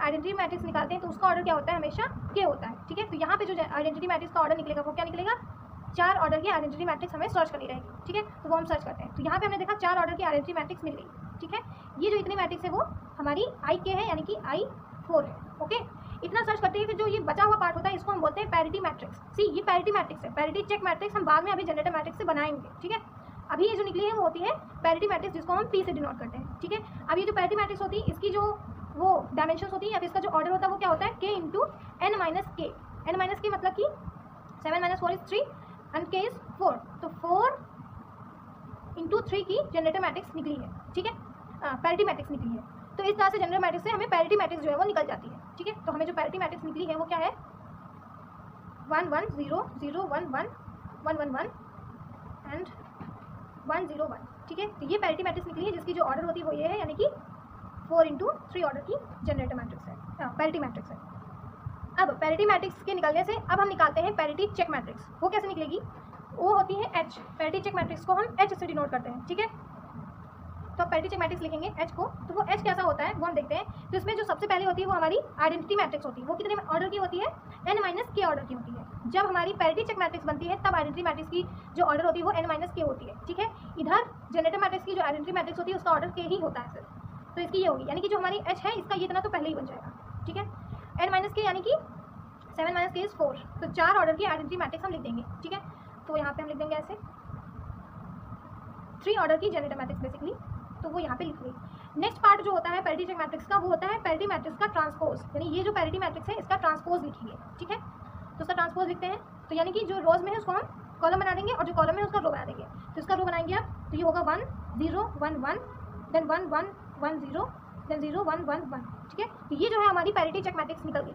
Identity matrix निकालते हैं तो उसका ऑर्डर क्या होता है, हमेशा के होता है, ठीक है। तो यहाँ पे जो आइडेंटिटी मैट्रिक्स का ऑर्डर निकलेगा वो क्या निकलेगा, 4 ऑर्डर की आइडेंटिटी मैट्रिक्स हमें सर्च करनी रहेगी, ठीक है। तो वो हम सर्च करते हैं। तो यहाँ पे हमने देखा 4 ऑर्डर की आइडेंटिटी मैट्रिक्स मिल गई, ठीक है। ये जो इतनी मैट्रिक्स है वो हमारी IK है, यानी कि I4 है, ओके। इतना सर्च करते हैं कि जो ये बचा हुआ पार्ट होता है इसको हम बोलते हैं पैरिटी मैट्रिक्स। सी ये पैरिटी मैट्रिक्स है, पैरिटी चेक मैट्रिक्स हम बाद में अभी जनरेटर मैट्रिक्स से बनाएंगे, ठीक है। अभी ये जो निकली है वो होती है पैरिटी मैट्रिक्स, जिसको हम P से डिनोट करते हैं, ठीक है। अब ये जो पैरिटी मैट्रिक्स होती है इसकी जो वो डायमेंशंस होती है या फिर इसका जो ऑर्डर होता है वो क्या होता है, K इंटू N माइनस के। N माइनस के मतलब कि 7 minus 4 is 3 and K is 4, तो 4 इंटू 3 की जनरेटर मैट्रिक्स निकली है, ठीक है, पैरिटी मैट्रिक्स निकली है। तो इस तरह से जनरेटर मैट्रिक्स से हमें पैरिटी मैट्रिक्स जो है वो निकल जाती है, ठीक है। तो हमें जो पैरिटी मैट्रिक्स निकली है वो क्या है, 1 1 0 0 1 1 1 1 1 एंड 1 0 1, ठीक है। तो ये पैरिटी मैट्रिक्स निकली है जिसकी जो ऑर्डर होती है वो ये है, यानी कि 4 इंटू 3 ऑर्डर की जनरेटर मैट्रिक्स है, पैरिटी मैट्रिक्स है। अब पैरिटी मैट्रिक्स के निकलने से अब हम निकालते हैं पैरिटी चेक मैट्रिक्स। वो कैसे निकलेगी, वो होती है H। पैरिटी चेक मैट्रिक्स को हम H से डिनोट करते हैं, ठीक है। तो पैरिटी चेक मैट्रिक्स लिखेंगे H को, तो वो H कैसा होता है वो हम देखते हैं। तो इसमें जो सबसे पहले होती है वो हमारी आइडेंटिटी मैट्रिक्स होती है, वो कितने ऑर्डर की होती है, N माइनस के ऑर्डर की होती है। जब हमारी पैरिटी चेक मैट्रिक्स बनती है तब आइडेंटिटी मैट्रिक्स की जो ऑर्डर होती है वो N माइनस के होती है, ठीक है। इधर जनरेटर मैट्रिक्स की जो आइडेंटिटी मैट्रिक्स होती है उसका ऑर्डर के ही होता है सिर्फ, तो इसकी ये होगी, यानी कि जो हमारी H है इसका ये इतना तो पहले ही बन जाएगा, ठीक है। N माइनस के यानी कि 7 माइनस के इज 4, तो 4 ऑर्डर की आइडेंटिटी मैट्रिक्स हम लिख देंगे, ठीक है। तो यहाँ पे हम लिख देंगे ऐसे 3 ऑर्डर की जनरेटर मैट्रिक्स बेसिकली, तो वो यहाँ पे लिख गई। नेक्स्ट पार्ट जो होता है पैरिटी चेक मैट्रिक्स का वो होता है पैरिटी मैट्रिक्स का ट्रांसपोज, यानी ये जो पैरिटी मैट्रिक्स है इसका ट्रांसपोज लिखिए, ठीक है। तो उसका ट्रांसपोज लिखते हैं, तो यानी कि जो रोज में है उसको हम कॉलम बना देंगे और जो कॉलम में उसका रो बना देंगे। तो इसका रो बनाएंगे आप, तो ये होगा 1 0 1 1 देन 1 1 1 0 देन 0 1 1 1, ठीक है। तो ये जो है हमारी पैरिटी चेक मैट्रिक्स निकल गई।